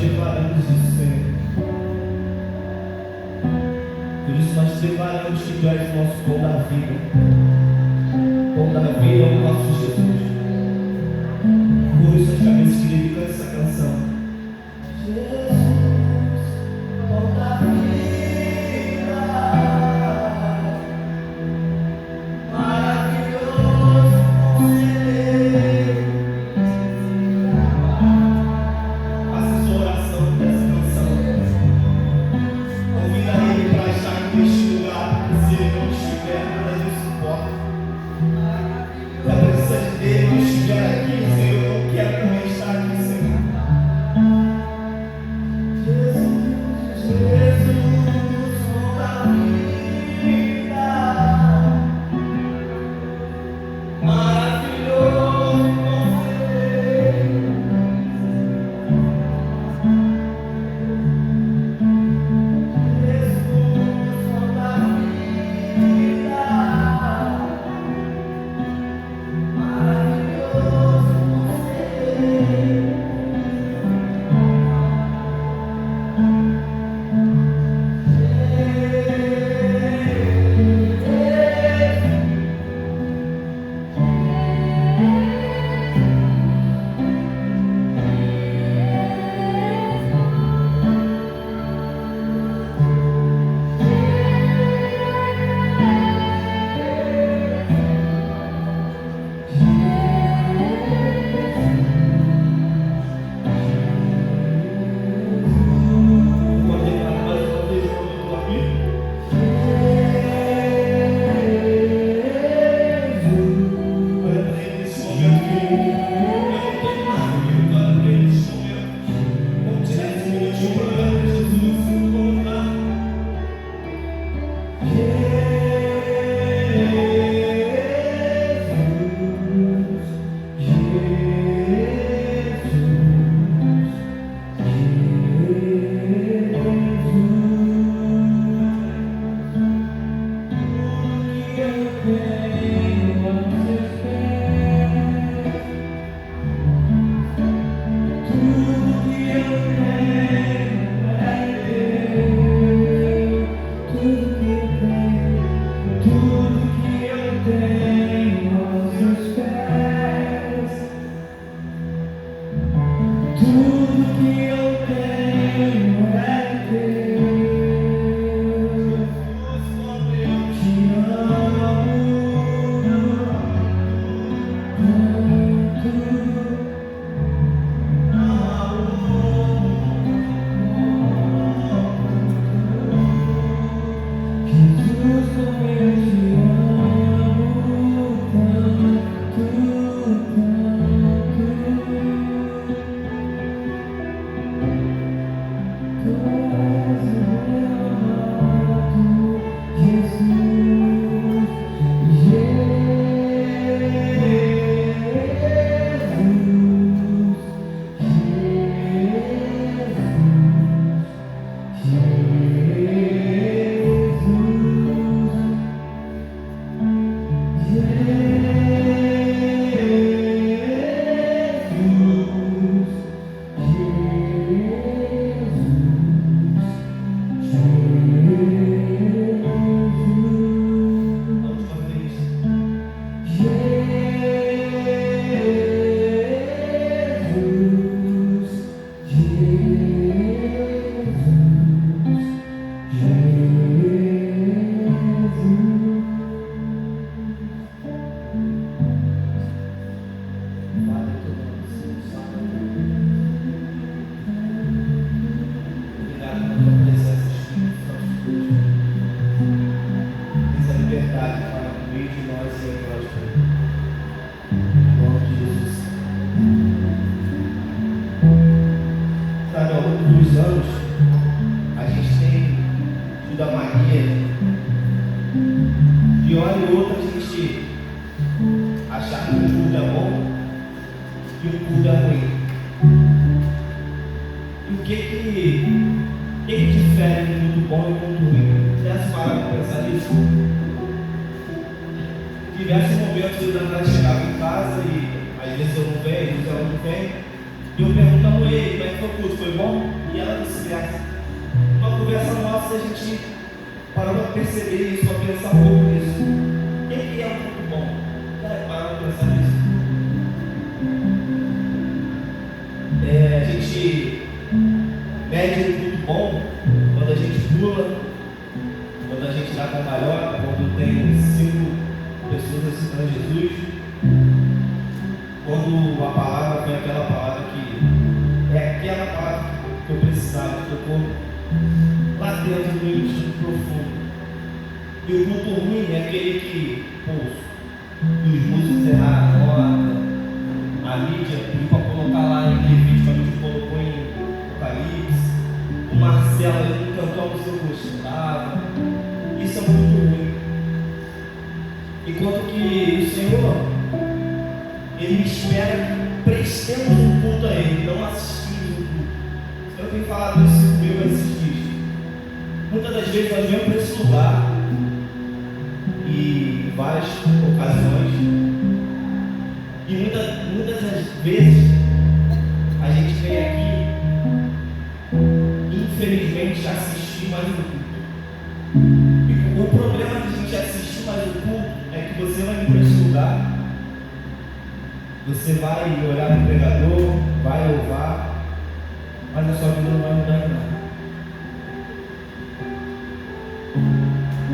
declaramos isso, Senhor. Por isso nós declaramos que Tu és o nosso pão da vida. Pão da vida é o nosso Jesus. Por isso as cabeças que dedicam essa canção. Jesus, pão da vida, maravilhoso conselheiro. Faça sua oração dessa canção. Convida Ele para estar neste lugar. Se Ele não estiver, nada nos suporta. Se a presença de Deus não estiver aqui, Senhor, eu não quero também estar aqui, Senhor. Jesus, pão da vida, maravilhoso conselheiro. Diversos momentos eu ainda chegava em casa e às vezes eu não venho, às vezes ela não vem. E eu perguntando a ele, como é que foi o culto? Foi bom? E ela vice-versa. Uma conversa nossa, a gente parou para perceber isso, para pensar um pouco nisso. O que é um culto bom? Parou para pensar nisso. A gente mede um culto bom quando a gente pula, quando a gente dá cambalhota, quando tem 5 pessoas citando Jesus, quando a palavra foi aquela palavra que é aquela palavra que eu precisava, que tocou lá dentro do meu instinto profundo. E o culto ruim é aquele que, os músicos erraram a nota, a mídia pediu para colocar lá em vídeo, a mídia colocou em Apocalipse, o Marcelo ele não cantou a música que eu gostava. Isso é muito ruim. Enquanto que o Senhor, Ele espera que prestemos um culto a Ele, não assistimos um culto. Eu tenho falado isso comigo esses dias. Muitas das vezes nós vemos para esse lugar, e em várias ocasiões, e muitas das vezes a gente vem aqui, infelizmente, assistir mais um culto. E o problema de a gente assistir mais um culto é que você vai vir para esse lugar, você vai olhar para o pregador, vai louvar, mas a sua vida não vai mudar em nada.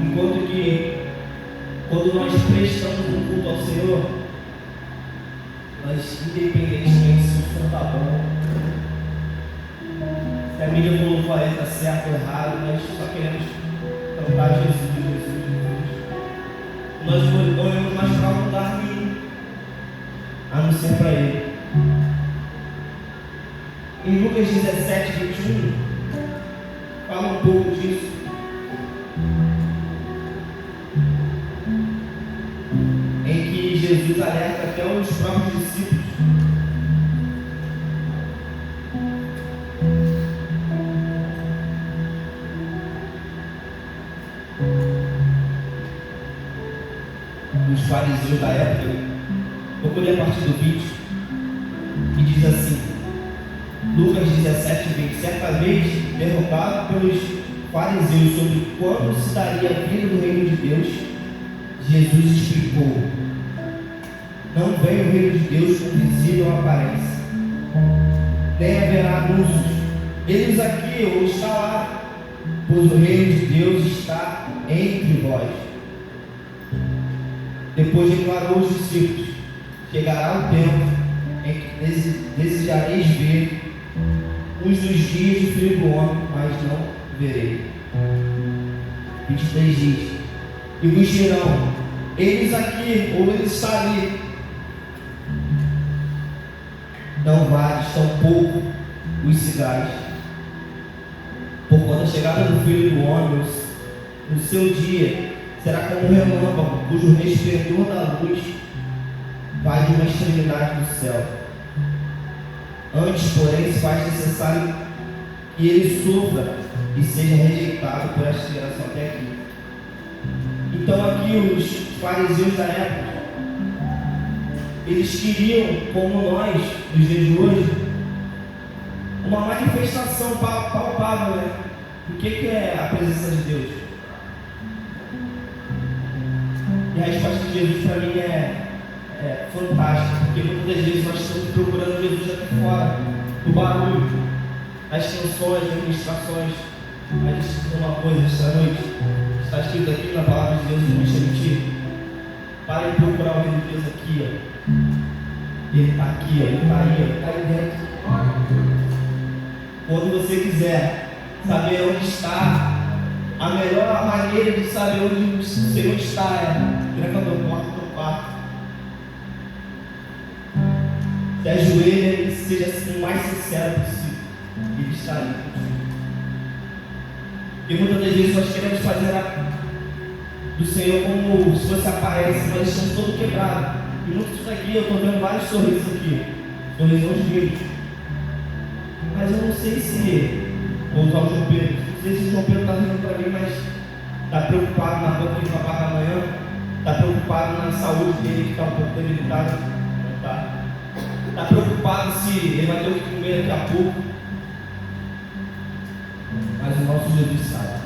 Enquanto que, quando nós prestamos um culto ao Senhor, nós, independentemente se o som está bom, se a mídia colocou aí está certo ou errado, nós só queremos cantar Jesus, Jesus, Jesus. Nós olhamos mais para um lugar nenhum, a não ser para Ele. Em Lucas 17, 21, fala um pouco disso. Em que Jesus alerta até os próprios discípulos. Os fariseus da época, vou ler a partir do 20, que diz assim, Lucas 17, 20, certa vez, derrubado pelos fariseus sobre quando se daria a vida do reino de Deus, Jesus explicou, não vem o reino de Deus com visível aparência, nem haverá anúncios, eles aqui ou está lá, pois o reino de Deus está entre vós. Depois declarou aos discípulos, chegará o tempo em que desejareis ver uns dos dias do Filho do Homem, mas não verei. 23 dias. E vos dirão, eles aqui ou eles está ali. Não vales tão pouco os cigarros. Por quando a chegada do Filho do Homem, no seu dia, será como um relâmpago, cujo resplendor da luz vai de uma extremidade do céu. Antes, porém, se faz necessário que ele sofra e seja rejeitado por esta geração até aqui. Então aqui os fariseus da época, eles queriam, como nós, nos dias de hoje, uma manifestação palpável, né? O que é a presença de Deus? E a resposta de Jesus para mim é fantástica, porque muitas das vezes nós estamos procurando Jesus aqui fora, no barulho, nas canções, nas ministrações. Mas deixa eu dizer uma coisa esta noite, está escrito aqui na palavra de Deus, não deixa mentir. Para de procurar o reino de Deus aqui, ó. Ele está aqui, ó. Ele está aí, ó. Ele está aí dentro. Quando você quiser saber onde está, a melhor maneira de saber onde o Senhor está é tranca teu quarto no quarto. Se ajoelha e seja assim o mais sincero possível. Ele está ali. E muitas das vezes nós queremos fazer do Senhor como se fosse aparência, mas estamos todos quebrados. E muitos daqui, eu estou vendo vários sorrisos aqui, sorrisões vivos. Mas eu não sei se, vou usar o João Pedro, não sei se o João Pedro está rindo para mim, mas está preocupado na conta que ele vai pagar amanhã, está preocupado na saúde dele que está um pouco debilitada, não está? Está preocupado preocupado se ele vai ter o que comer daqui a pouco. Mas o nosso Jesus sabe.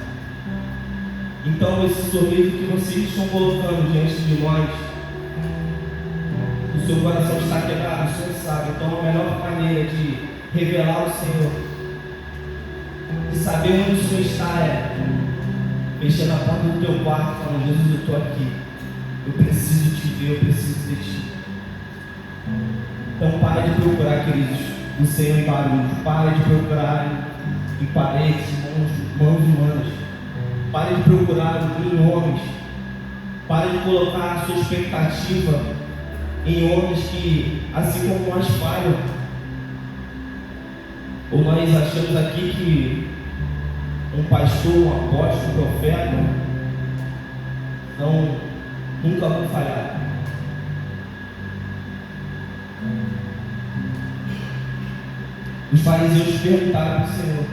Então esse sorriso que vocês estão colocando diante de nós, o seu coração está quebrado, o Senhor sabe. Então a melhor maneira de revelar o Senhor e saber onde o Senhor está é mexendo na porta do teu quarto, falando: Jesus, eu estou aqui, eu preciso te ver, eu preciso de ti. Então para de procurar, queridos, o Senhor em barulho. Para de procurar em paredes, mãos humanas. Pare de procurar em homens. Pare de colocar a sua expectativa em homens que, assim como nós, falham. Ou nós achamos aqui que um pastor, um apóstolo, um profeta nunca vão falhar. Os fariseus perguntaram para o Senhor,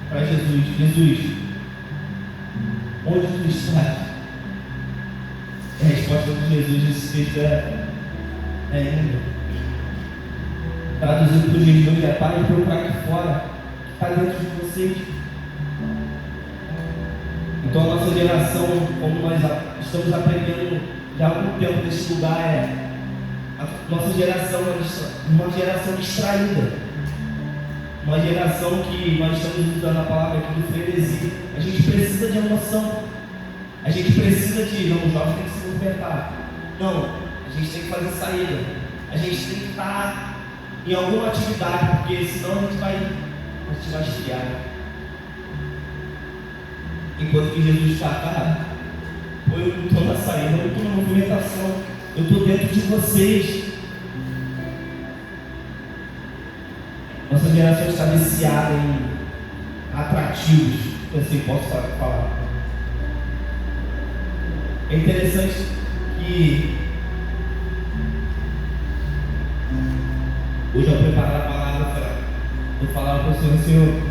para Jesus: Jesus, onde tu estás? A resposta de Jesus nesse texto é linda. Traduzido por Jesus é: para de procurar aqui fora, que está dentro de vocês. Então a nossa geração, como nós estamos aprendendo já há algum tempo nesse lugar, a nossa geração é uma geração distraída. Uma geração que nós estamos usando a palavra aqui do frenesi. A gente precisa de emoção. A gente precisa de... Não, o jovem tem que se movimentar. Não, a gente tem que fazer saída. A gente tem que estar em alguma atividade, porque senão a gente vai esfriar. Enquanto que Jesus está, cara, eu não estou na saída, eu estou na movimentação, eu estou dentro de vocês. Nossa geração está viciada em atrativos, eu assim posso falar. É interessante que hoje, ao preparar a palavra, eu falava para o Senhor: Senhor,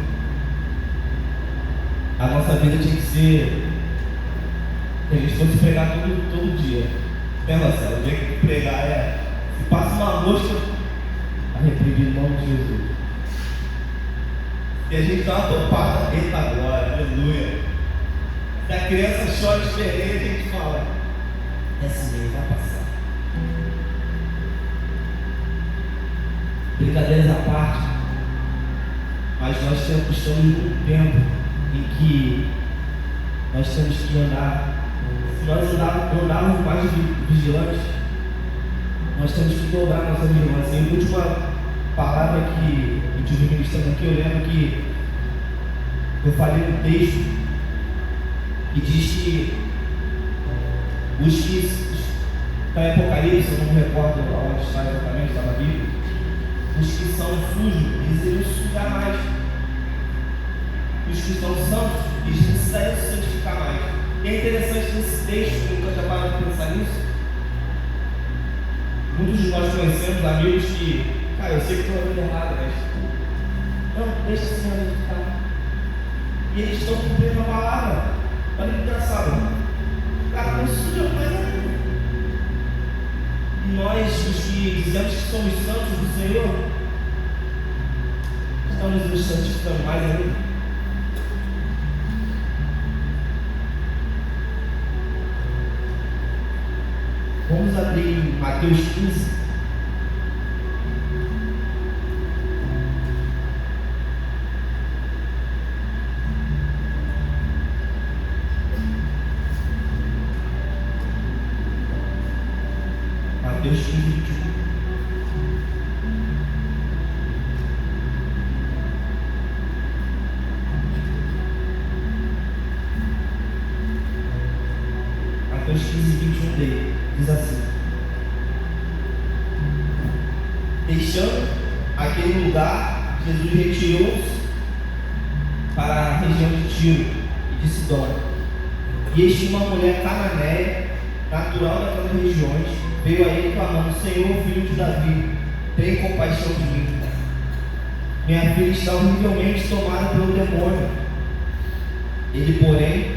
a nossa vida tinha que ser que a gente fosse pregar todo dia. Marcelo, o dia que pregar se passa uma mosca, arrependido em nome de Jesus. E a gente dá uma topada, eita glória, aleluia. Se a criança chora diferente, a gente fala: essa mês vai passar. Brincadeiras à parte, mas nós estamos num tempo em que nós temos que andar. Se nós andarmos mais vigilantes, nós temos que dobrar nossa vigilância. E a última palavra que eu tive ministrando aqui, eu lembro que eu falei no texto que diz que os que está em Apocalipse, eu não me recordo onde está exatamente, está na Bíblia, os que são sujos, eles iriam sujar mais. Os que são santos, eles precisariam se santificar mais. E é interessante nesse texto, eu nunca já parado de pensar nisso. Muitos de nós conhecemos amigos que, cara, eu sei que estou na vida errada, mas não, deixa a senhora ficar. E eles estão cumprindo a palavra. Olha que engraçado. Cara, não suja mais ainda. E nós, os que dizemos que somos santos do Senhor, estamos nos santificando mais ainda. Vamos abrir em Mateus 15. Mateus 15, 21. Mateus 15, 21 dele. Diz assim: deixando aquele lugar, Jesus retirou-se para a região de Tiro e de Sidom. E eis que uma mulher cananeia, natural daquelas regiões, veio a ele clamando: Senhor, filho de Davi, tem compaixão de mim. Minha filha está horrivelmente tomada pelo demônio. Ele, porém,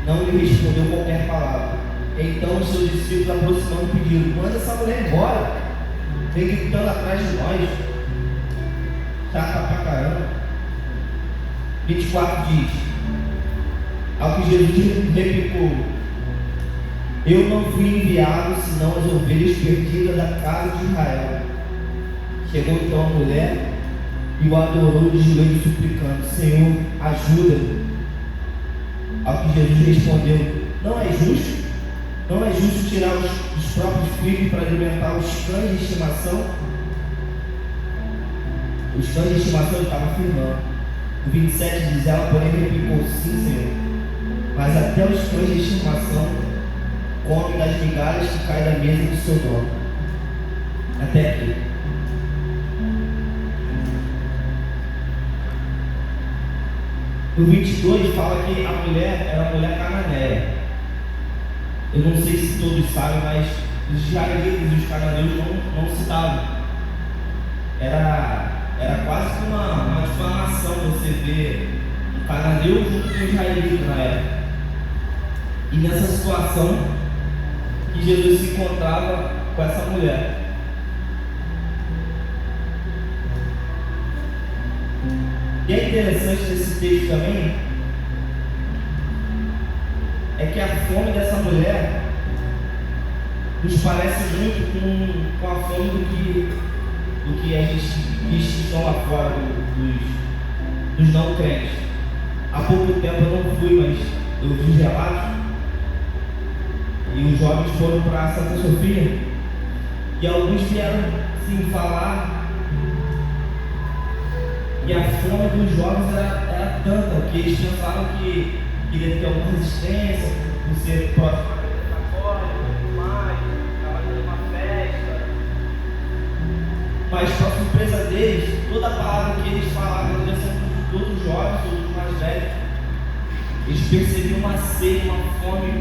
não lhe respondeu qualquer palavra. Então os seus discípulos, aproximando, pediram: manda essa mulher embora, vem gritando atrás de nós. chata pra caramba. 24 diz: ao que Jesus replicou: eu não fui enviado senão as ovelhas perdidas da casa de Israel. Chegou então a mulher e o adorou de joelhos suplicando: Senhor, ajuda-me. Ao que Jesus respondeu: não é justo? Não é justo tirar os próprios filhos para alimentar os cães de estimação? Os cães de estimação ele estava afirmando. O 27 diz: ela porém replicou: sim, Senhor, mas até os cães de estimação comem das migalhas que caem da mesa do seu dono. Até aqui. No 22 fala que a mulher era a mulher cananeia. Eu não sei se todos sabem, mas os israelitas e os cananeus não se davam. Era quase que uma difamação você ver um cananeu junto com um israelita na época. E nessa situação que Jesus se encontrava com essa mulher. E é interessante nesse texto também é que a fome dessa mulher nos parece muito com a fome do que a gente diz que estão lá fora dos não crentes. Há pouco tempo eu não fui, mas eu vi relatos e os jovens foram para Santa Sofia e alguns vieram sim falar. E a fome dos jovens era tanta que eles pensavam que iria ter alguma resistência por ser próximo da igreja católica e tudo mais, estava tendo uma festa. Mas, para surpresa deles, toda a palavra que eles falavam na direção dos outros jovens, dos mais velhos, eles percebiam uma sede, uma fome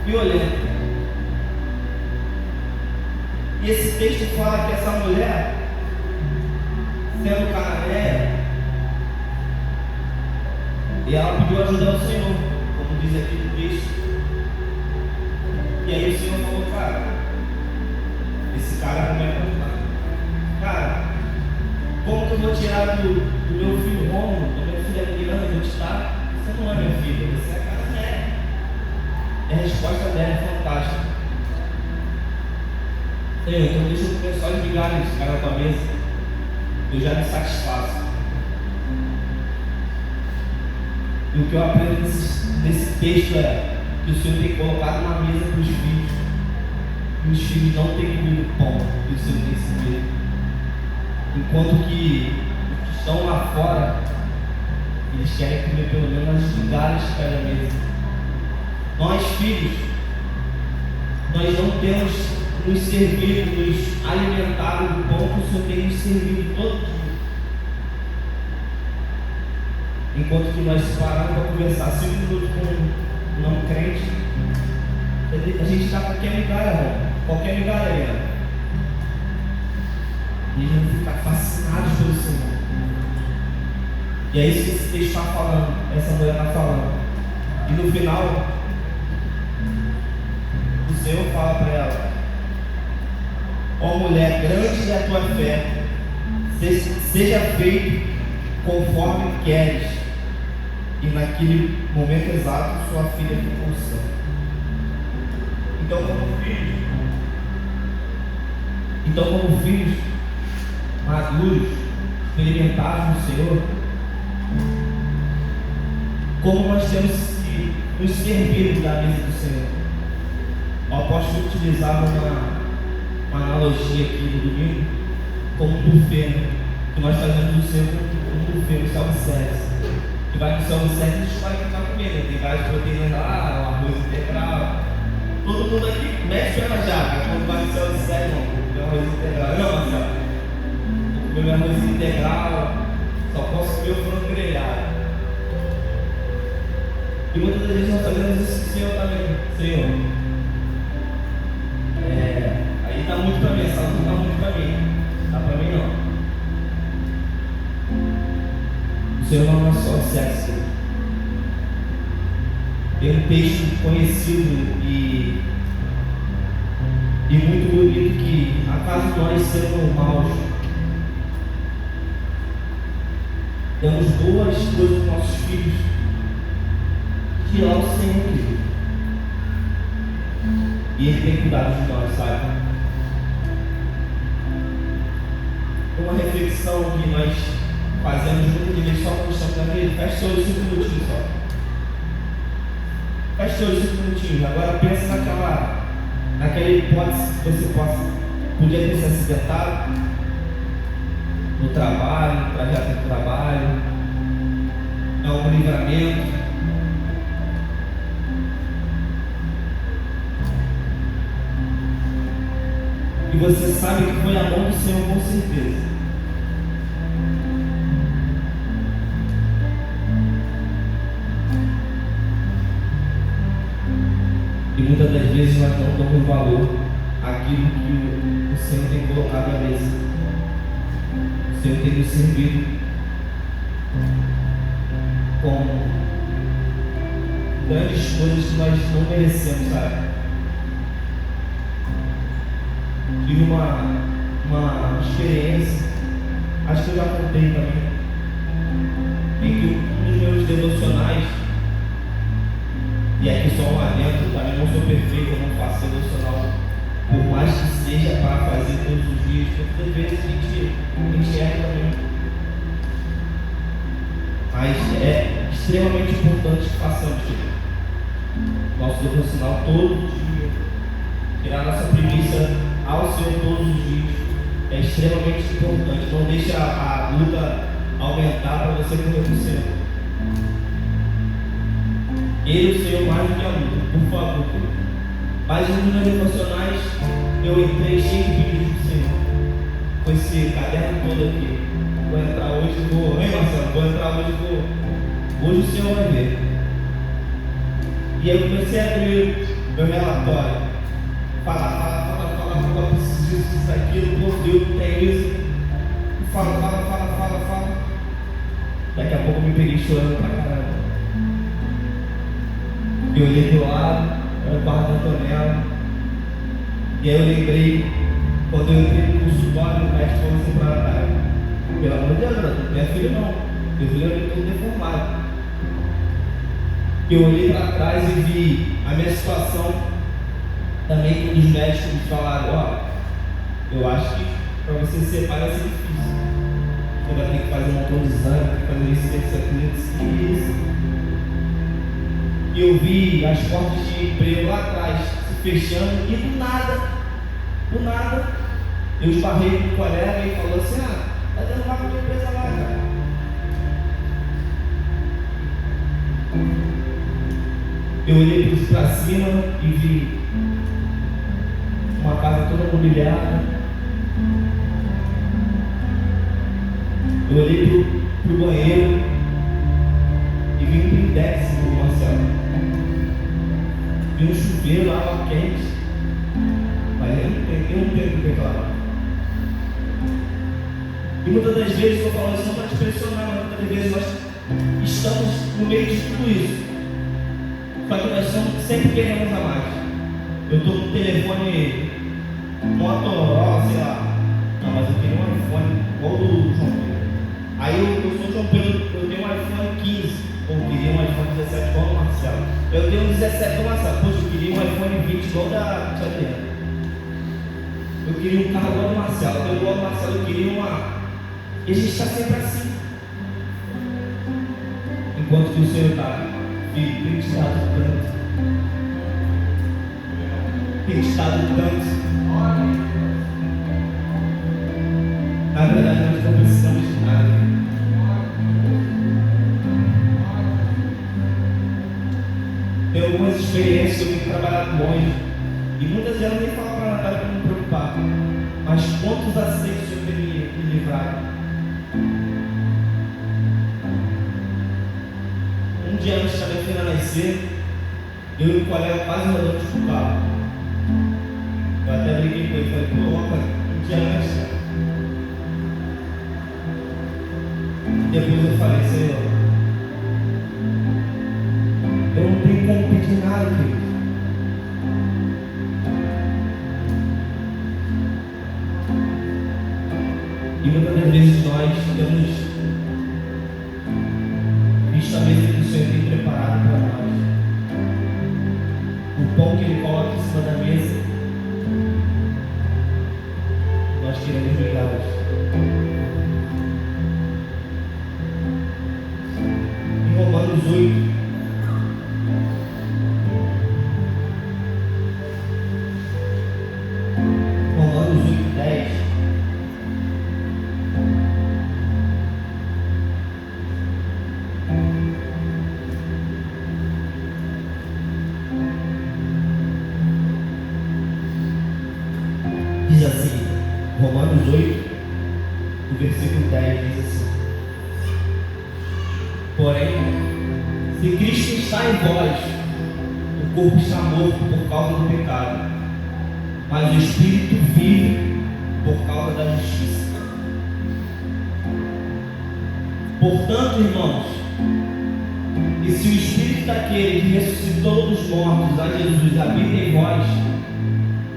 violenta. E esse texto fala que essa mulher, sendo cananeia, e ela pediu ajuda ao Senhor, como diz aqui no texto. E aí o Senhor falou: cara, esse cara não é contado. Cara, como que eu vou tirar do meu filho Rômulo, da minha filha Miranda, eu vou te dar? Você não é minha filha, você é cananeia. E a resposta dela é fantástica. Senhor, então deixa eu comer só de migalhas de cara na tua mesa. Eu já me satisfaço. E o que eu aprendo nesse texto é que o Senhor tem colocado na mesa para os filhos. E os filhos não têm comido o pão que o Senhor tem servido. Enquanto que os que estão lá fora, eles querem comer pelo menos as migalhas que caem na mesa. Nós, filhos, nós não temos nos servido, nos alimentado do pão que o Senhor tem nos servido todo dia. Enquanto que nós paramos para conversar 5 minutos com um não crente, a gente está qualquer migalha, irmão. Qualquer migalha, irmão. E eles vão ficar fascinados pelo Senhor. E é isso que esse texto está falando, essa mulher está falando. E no final, o Senhor fala para ela: ó mulher, grande é a tua fé, seja feito conforme queres. E naquele momento exato, sua filha ficou sã. Então, como filhos maduros, experimentados no Senhor, como nós temos que nos servir da mesa do Senhor. O apóstolo utilizava uma analogia aqui no domingo, como um buffet, que nós fazemos do Senhor um buffet, um self-service. Que vai no self-service, a gente vai ficar comendo, tem várias proteínas lá, um arroz integral. Todo mundo aqui mexe na jaca, quando vai no self-service, não, comer arroz integral. Não, Marcelo, vou comer arroz integral, só posso comer o frango grelhado. E muitas das vezes nós fazemos isso com o Senhor também. Senhor, aí está muito para mim, essa luta está muito para mim. Não está para mim não. O Senhor não é só sexo. Tem um texto conhecido e muito bonito que, acaso nós sermos maus, damos boas coisas aos nossos filhos, de lá o Senhor, querido. E Ele tem cuidado de nós, sabe? Uma reflexão que nós fazemos muitas vezes só quando estamos na vida. Feche seus olhos 5 minutinhos só. Feche seus olhos 5 minutinhos. Agora pensa naquela hipótese que você podia ter se acidentado no trabalho, no trajeto do trabalho, em algum livramento. E você sabe que foi a mão do Senhor, com certeza. E muitas das vezes nós não damos valor àquilo que o Senhor tem colocado à mesa. O Senhor tem nos servido com grandes coisas que nós não merecemos, sabe? Tive uma experiência, acho que eu já contei também, em que um dos meus devocionais, e aqui só um adendo, também não sou perfeito, eu não faço devocional, por mais que seja para fazer todos os dias, porque às vezes a gente erra também. Mas é extremamente importante que façamos nosso devocional todo dia, tirar nossa premissa ao Senhor todos os dias, é extremamente importante. Não deixe a luta aumentar para você correr para o Senhor. Ele, o Senhor, mais do que a luta, por favor. Mas um dos meus devocionais, eu entrei cheio de pedidos do Senhor, com esse caderno todo aqui. Vou entrar hoje, hein, Marcelo? Vou entrar hoje, hoje o Senhor vai ver. E eu comecei a abrir meu relatório, fala, preciso disso, daquilo, por Deus, tem isso. Fala. Daqui a pouco eu me peguei chorando pra caramba. Eu olhei do lado, era o quarto da Antonella. E aí eu lembrei, quando eu entrei no consultório, o médico falou assim pra ela: pelo amor de Deus, não é filho não, meu filho é todo deformado. Eu olhei para trás e vi a minha situação também, com os médicos me falaram: eu acho que para você ser pai vai ser difícil. Você vai ter que fazer um montão de exame, tem que fazer isso, aquilo, isso. E eu vi as portas de emprego lá atrás se fechando e do nada, eu esbarrei com um colega e falou assim: tá dando uma coisa empresa lá, cara. Eu olhei para cima e vi uma casa toda mobiliada. Eu olhei pro banheiro e vi um blindex do Marcelo. Vi um chuveiro, água quente. Mas eu não tenho que reclamar. E muitas das vezes eu falo isso para te pressionar, mas muitas das vezes nós estamos no meio de tudo isso. Só que nós sempre queremos a mais. Eu estou com o telefone Motorola, sei lá. Não, mas eu tenho um iPhone igual do João Pedro. Aí eu sou o João Pedro, eu tenho um iPhone 15. Ou eu queria um iPhone 17 igual do Marcelo. Eu tenho um 17 do Marcelo. Poxa, eu queria um iPhone 20 igual da Tchadiana. Eu queria um carro igual do Marcelo. Eu igual do Marcelo, eu queria uma. E a gente está sempre assim. Enquanto que o Senhor está, filho, tem te dado tanto. Tem te dado tanto. Na verdade, nós não precisamos de nada. Tem algumas experiências que eu tenho trabalhado longe. E muitas delas nem falam para Natália para não me preocupar. Mas quantos acidentes eu tenho me livrado? Um dia antes da minha filha nascer, eu e o colega quase rodamos com o carro. Eu até brinquei com ele, falei: pô, um dia antes. Depois eu falei: Senhor, eu não tenho como pedir nada, querido. E muitas das vezes nós temos essa mesa que o Senhor tem preparado para nós. O pão que Ele coloca em cima da mesa, nós queremos ligar hoje. Em Romanos 8, Romanos 8, 10. Diz assim, Romanos 8, o versículo 10 diz assim: porém, se Cristo está em vós, o corpo está morto por causa do pecado, mas o Espírito vive por causa da justiça. Portanto, irmãos, e se o Espírito daquele que ressuscitou dos mortos a Jesus habita em vós,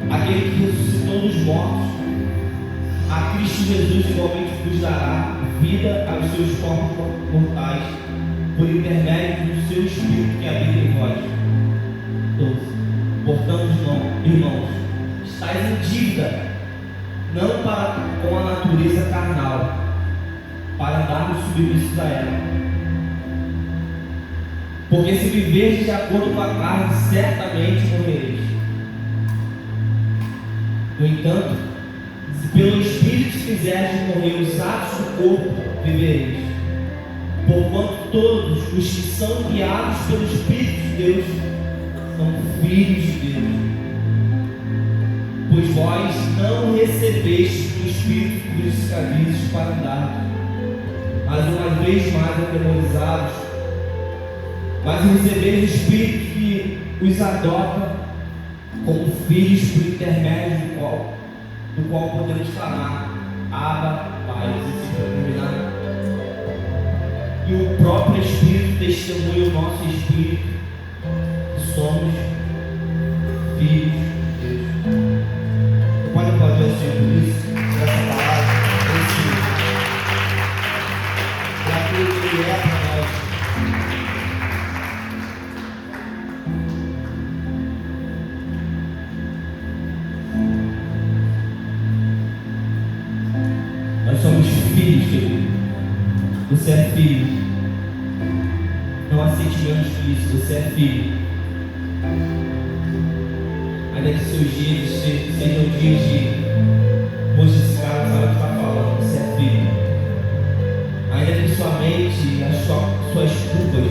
aquele que ressuscitou dos mortos, a Cristo Jesus igualmente vos dará vida aos seus corpos mortais, por intermédio do seu Espírito que habita em vós. 12. Portanto, irmãos, estáis em dívida, não para com a natureza carnal, para darmos submissos a ela. Porque se viverdes de acordo com a carne, certamente morrereis. No entanto, se pelo Espírito fizerdes morrer os atos do corpo, vivereis. Porquanto todos os que são guiados pelo Espírito de Deus são filhos de Deus. Pois vós não recebeste o Espírito que vos escravizes para andar, mas uma vez mais atemorizados, mas recebeis o Espírito que os adota como filhos, por intermédio do qual podemos clamar: Abba, Pai. E o próprio Espírito testemunha o nosso Espírito que somos filhos de Deus. Você pode aplaudir o Senhor por isso, por essa palavra, por aquilo que Ele é para nós. Nós somos filhos, querido. Você é filho. Não aceite menos que isso. Você é filho. Ainda que seus dias sejam dias de poxa, esse cara sabe o que está falando. Você é filho. Ainda que sua mente e suas culpas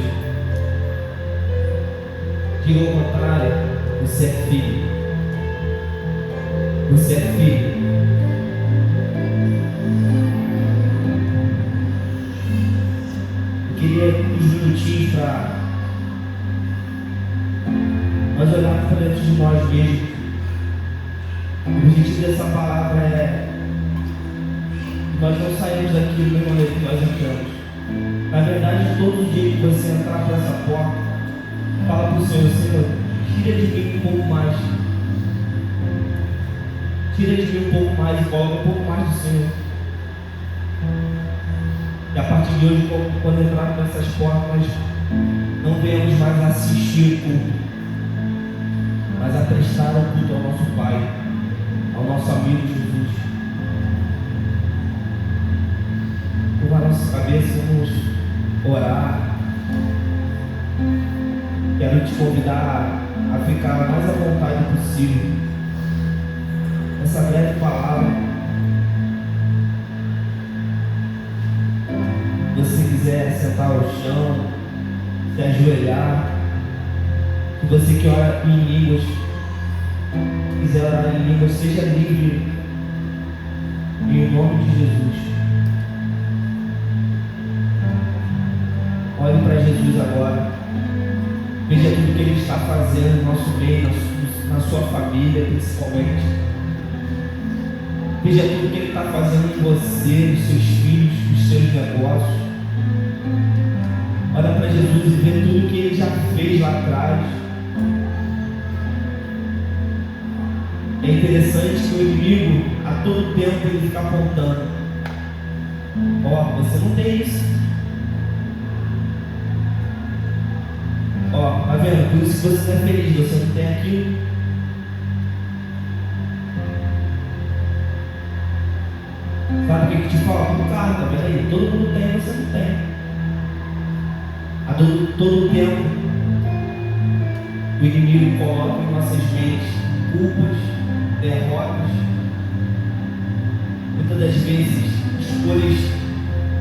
digam o contrário, você é filho. Você é filho. Queria uns minutinhos para nós olharmos para dentro de nós mesmos. O objetivo dessa palavra é que nós não saímos daqui do mesmo jeito que nós entramos. Na verdade, todo dia que você entrar por essa porta, fala para o Senhor: Senhor, tira de mim um pouco mais. Tira de mim um pouco mais e coloca um pouco mais do Senhor. E a partir de hoje, quando entrar por essas portas, nós não venhamos mais a assistir o culto, mas a prestar o culto ao nosso Pai, ao nosso amigo Jesus. Curva a nossa cabeça, vamos orar. Quero te convidar a ficar mais à vontade possível. Essa breve palavra, se você quiser sentar ao chão, se ajoelhar, se você que ora em línguas, quiser orar em línguas, seja livre, em nome de Jesus. Olhe para Jesus agora, veja tudo que Ele está fazendo no nosso meio, na sua família principalmente. Veja tudo que Ele está fazendo em você, nos seus filhos, nos seus negócios. Olha para Jesus e vê tudo que Ele já fez lá atrás. É interessante que o inimigo, a todo tempo, ele fica apontando: ó, você não tem isso. se você não é feliz, você não tem aquilo. Sabe o que te falta? Um carro, tá vendo aí? Todo mundo tem, você não tem. A todo tempo, o inimigo coloca em nossas mentes culpas, derrotas, muitas das vezes escolhas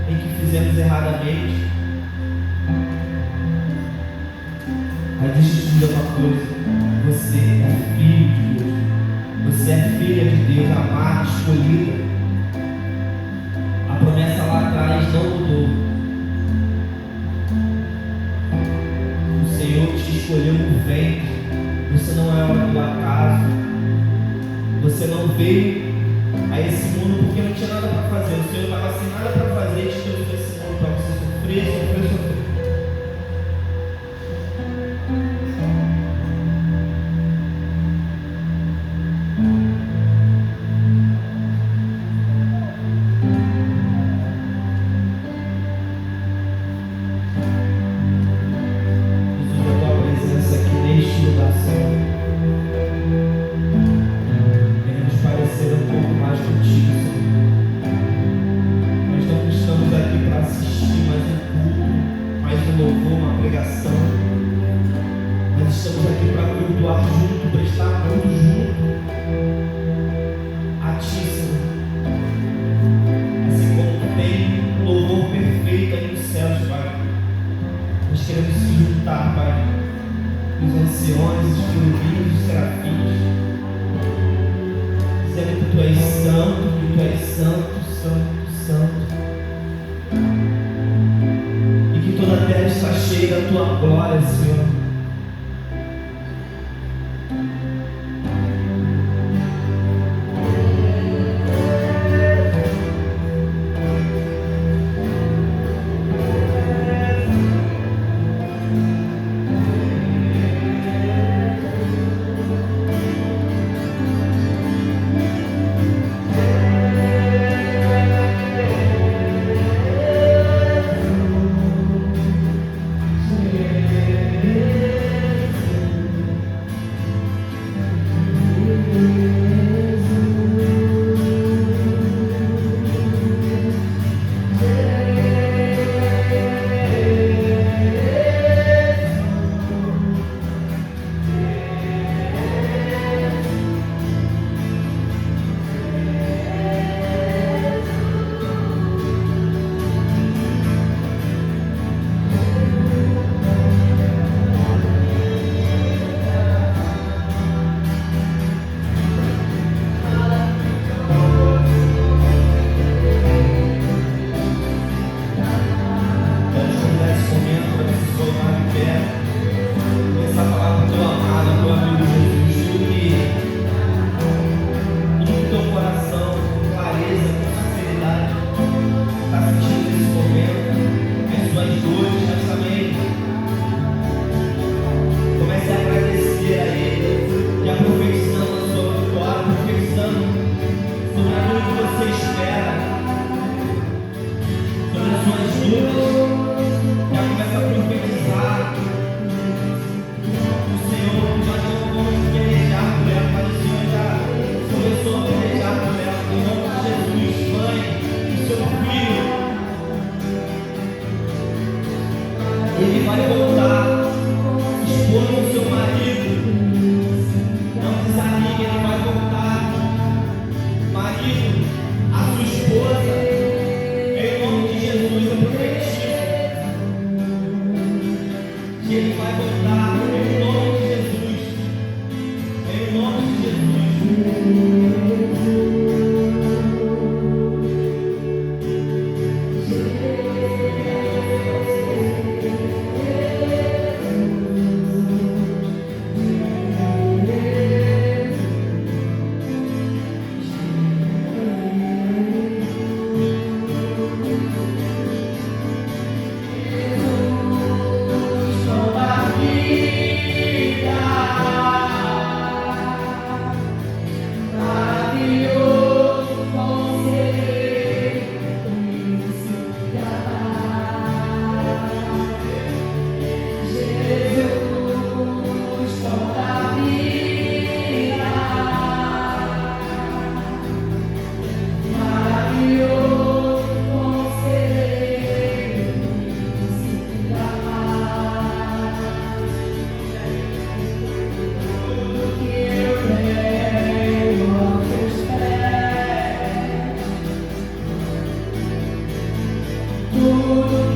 em que fizemos erradamente. Mas deixa eu te dizer uma coisa: você é filho de Deus, você é filha de Deus, amada, escolhida. A promessa lá atrás não mudou. O Senhor te escolheu no ventre. Você não é obra do acaso. Você não veio a esse mundo porque não tinha nada para fazer. O Senhor estava sem nada para fazer e te trouxe esse mundo para você sofrer.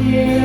Yeah.